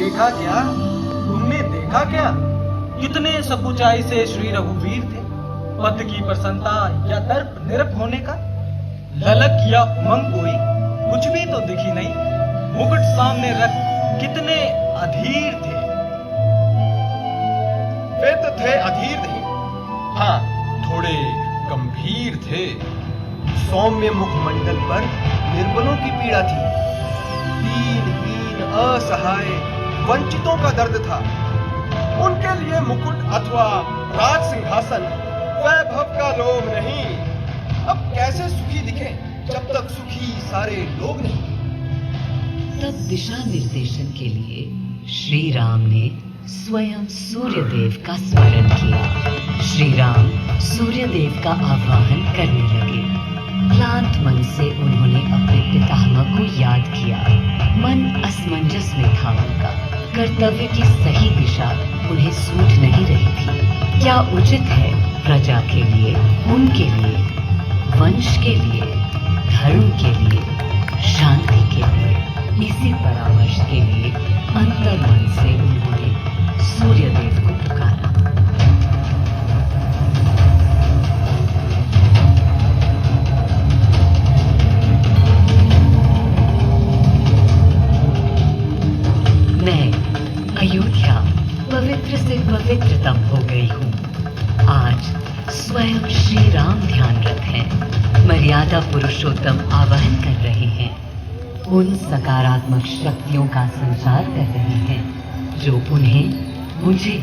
देखा क्या? तुमने देखा क्या? कितने सकुचाई से श्री रघुवीर थे। पद की प्रसन्नता या दर्प निरप होने का ललक या उमंग कोई कुछ भी तो दिखी नहीं। मुकुट सामने रख कितने अधीर थे। वे तो थे अधीर नहीं, हाँ थोड़े गंभीर थे। सौम्य मुखमंडल पर निर्बलों की पीड़ा थी। दीनहीन असहाय वंचितों का दर्द था। उनके लिए मुकुट अथवा राज सिंहासन वैभव का लोभ नहीं। अब कैसे सुखी दिखे जब तक सुखी सारे लोग नहीं। तब दिशा निर्देशन के लिए श्री राम ने स्वयं सूर्यदेव का स्मरण किया। श्री राम सूर्यदेव का आवाहन करने लगे। क्लांत मन से उन्होंने अपने पितामह को याद किया। मन असमंजस में था उनका। कर्तव्य की सही दिशा उन्हें सूझ नहीं रही थी। क्या उचित है प्रजा के लिए, उनके लिए, वंश के लिए, धर्म के लिए, शांति के लिए, इसी परामर्श के लिए अंतर्मन से उन्होंने सूर्यदेव को पुकारा। मैं अयोध्या पवित्र से पवित्रतम हो गई हूँ। आज स्वयं श्री राम ध्यान रखें, मर्यादा पुरुषोत्तम आवाहन कर रहे हैं। उन सकारात्मक शक्तियों का संचार कर रहे हैं जो उन्हें, मुझे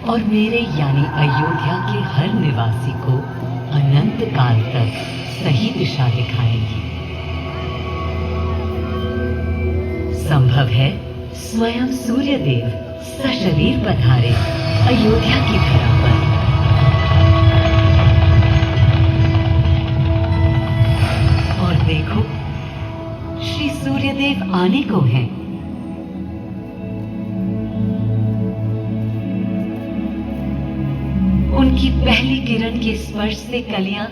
और मेरे यानी अयोध्या के हर निवासी को अनंत काल तक सही दिशा दिखाएंगी। संभव है स्वयं सूर्यदेव सशरीर पधारे अयोध्या की धरा पर। और देखो, श्री सूर्यदेव आने को हैं। उनकी पहली किरण के स्पर्श से कलियां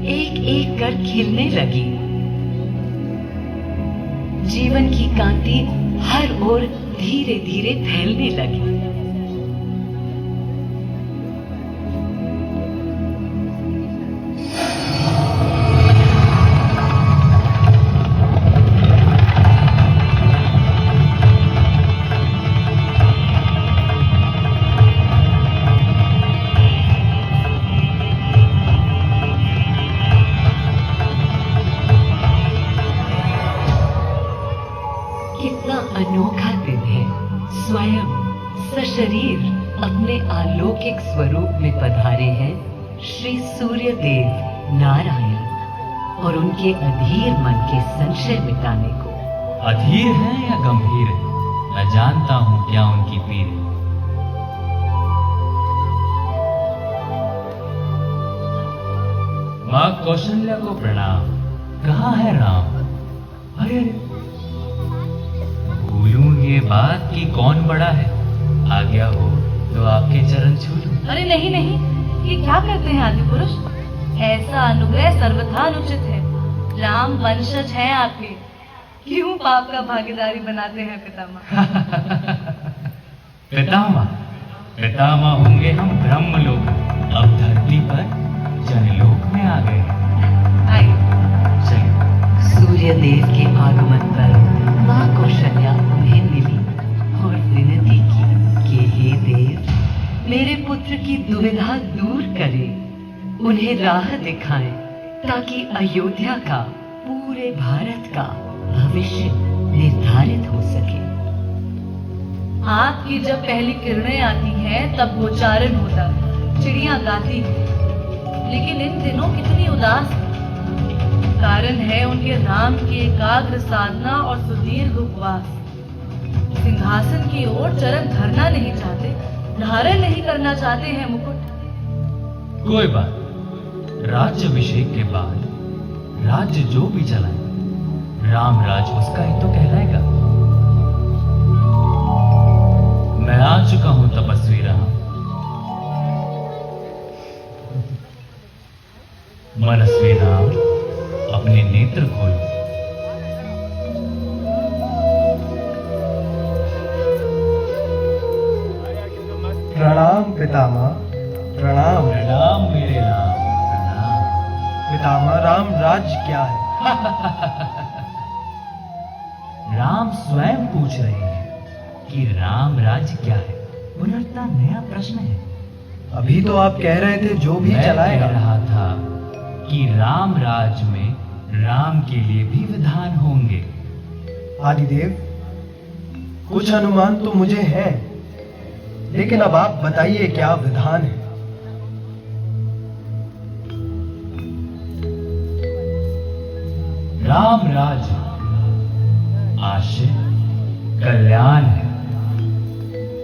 एक एक कर खिलने लगी। जीवन की कांति हर ओर धीरे धीरे फैलने लगी। कितना अनोखा दिन है। स्वयं सशरीर अपने अलौकिक स्वरूप में पधारे हैं श्री सूर्यदेव नारायण और उनके अधीर मन के संशय मिटाने को। अधीर है या गंभीर है, मैं जानता हूं क्या उनकी पीर है। माँ कौशल्या को प्रणाम। कहाँ है राम? अरे भूलूं ये बात कि कौन बड़ा है। आज्ञा हो तो आपके चरण छू लूं। अरे नहीं नहीं, ये क्या करते हैं आदि पुरुष? ऐसा अनुग्रह सर्वथा अनुचित है। राम वंशज हैं आपके, क्यों पाप का भागीदारी बनाते हैं पितामह? पितामह पितामह होंगे हम ब्रह्मलोक, अब धरती पर जनलोक में आ गए। आइए। चलिए। सूर्यदेव के आगमन पर माँ कौशल्या उन्हें मिली और विनती की कि हे देव, मेरे पुत्र की दुविधा दूर करें, उन्हें राह दिखाएं ताकि अयोध्या का, पूरे भारत का भविष्य निर्धारित हो सके। आपकी जब पहली किरणें आती हैं तब गोचारण होता है, चिड़ियां गाती हैं, लेकिन इन दिनों कितनी उदास है। कारण है उनके राम की एकाग्र साधना और सुदीर्घ उपवास। सिंहासन की ओर चरण धरना नहीं चाहते, धारण नहीं करना चाहते हैं मुकुट। कोई बात, राज्याभिषेक के बाद राज्य जो भी चलाए, राम राज उसका ही तो कहलाएगा। मैं आ चुका हूं तपस्वी राम। मनस्वी राम, अपने नेत्र खोलो। पितामह प्रणाम। प्रणाम मेरे राम, प्रणाम। पितामह, राम राज्य क्या है? राम स्वयं पूछ रहे हैं कि राम राज्य क्या है। पुनर्ता नया प्रश्न है। अभी तो आप कह रहे थे जो भी मैं चलाएगा। कह रहा था कि राम राज्य में राम के लिए भी विधान होंगे। आदिदेव, कुछ अनुमान तो मुझे है, लेकिन अब आप बताइए क्या विधान है। राम राज्य आशय कल्याण है,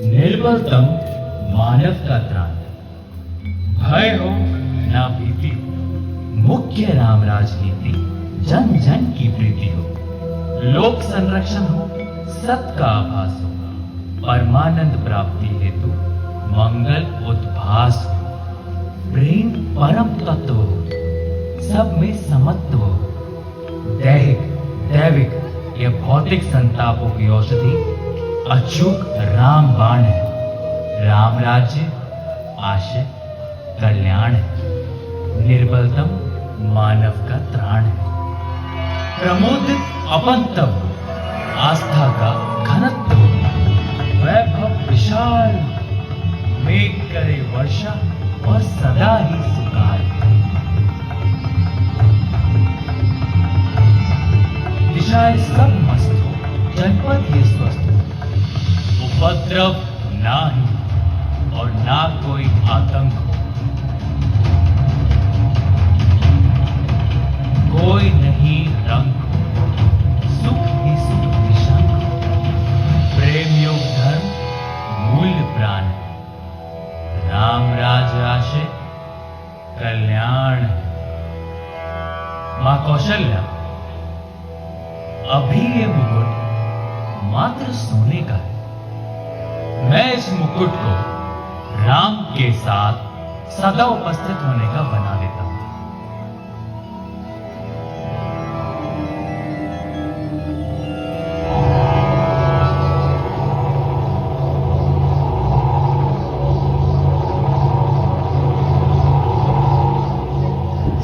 निर्बलतम मानव का त्राण, भय हो ना भीति, मुख्य राम राजनीति, जन जन की प्रीति हो, लोक संरक्षण हो, सत का आभास हो, परमानंद प्राप्ति हेतु मंगल उद्भास हो, प्रेम परम तत्व हो, सब में समत्व हो, दैहिक दैविक या भौतिक संतापों की औषधि अचूक राम बाण है। राम राज्य आशय कल्याण है, निर्बलतम मानव का त्राण है, प्रमोदित अपंतव हो, आस्था का घनत्व हो, वैभव विशाल, मेघ करे वर्षा और सदा ही सुकाल, दिशाएं सब मस्त हो, जनपद ही स्वस्थ हो, उपद्रव ना ही और ना कोई आतंक हो, कोई नहीं रंग हो, सुख ही सुख निशंक हो, प्रेम योग धर्म मूल्य प्राण है, राम राज आशय कल्याण है। मां कौशल्या, अभी ये मुकुट मात्र सोने का है। मैं इस मुकुट को राम के साथ सदा उपस्थित होने का बना देता हूं।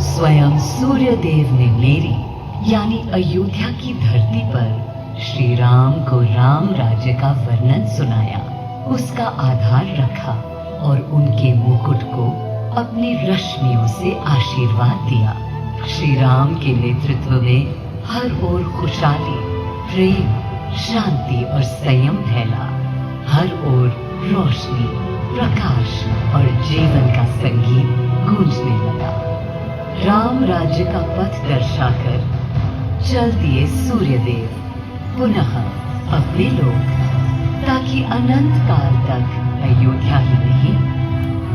स्वयं सूर्यदेव ने मेरी यानी अयोध्या की धरती पर श्री राम को राम राज्य का वर्णन सुनाया, उसका आधार रखा और उनके मुकुट को अपनी रश्मियों से आशीर्वाद दिया। श्री राम के नेतृत्व में हर ओर खुशहाली, प्रेम, शांति और संयम फैला। हर ओर रोशनी, प्रकाश और जीवन का संगीत गूंजने लगा। राम राज्य का पथ दर्शाकर चल दिए सूर्यदेव पुनः अपने लोक, ताकि अनंत काल तक अयोध्या ही नहीं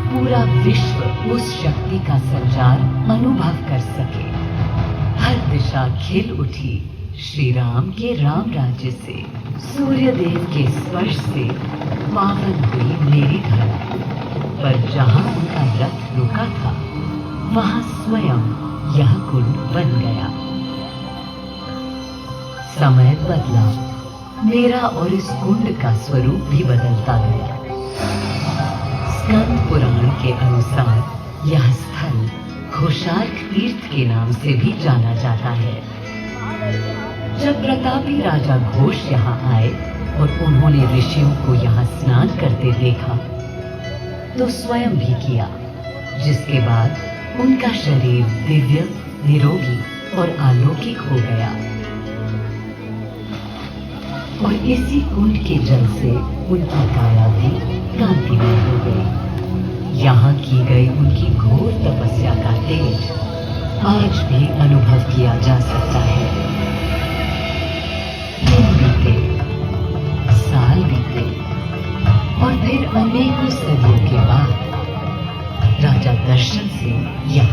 पूरा विश्व उस शक्ति का संचार अनुभव कर सके। हर दिशा खिल उठी श्री राम के राम राज्य से। सूर्यदेव के स्पर्श से पावन हुई मेरी धरती, पर जहां उनका रथ रुका था वहां स्वयं यह कुंड बन गया। समय बदला, मेरा और इस कुंड का स्वरूप भी बदलता गया। स्कंद पुराण के अनुसार यह स्थल घोषार्क तीर्थ के नाम से भी जाना जाता है। जब प्रतापी राजा घोष यहाँ आए और उन्होंने ऋषियों को यहाँ स्नान करते देखा तो स्वयं भी किया, जिसके बाद उनका शरीर दिव्य, निरोगी और अलौकिक हो गया। और इसी कुंड के जल से उनकी काया भी कांतिमय हो गई। यहाँ की गई उनकी घोर तपस्या का तेज आज भी अनुभव किया जा सकता है। दिन बीते, साल बीते और फिर अनेकों सदियों के बाद राजा दशरथ सिंह यहाँ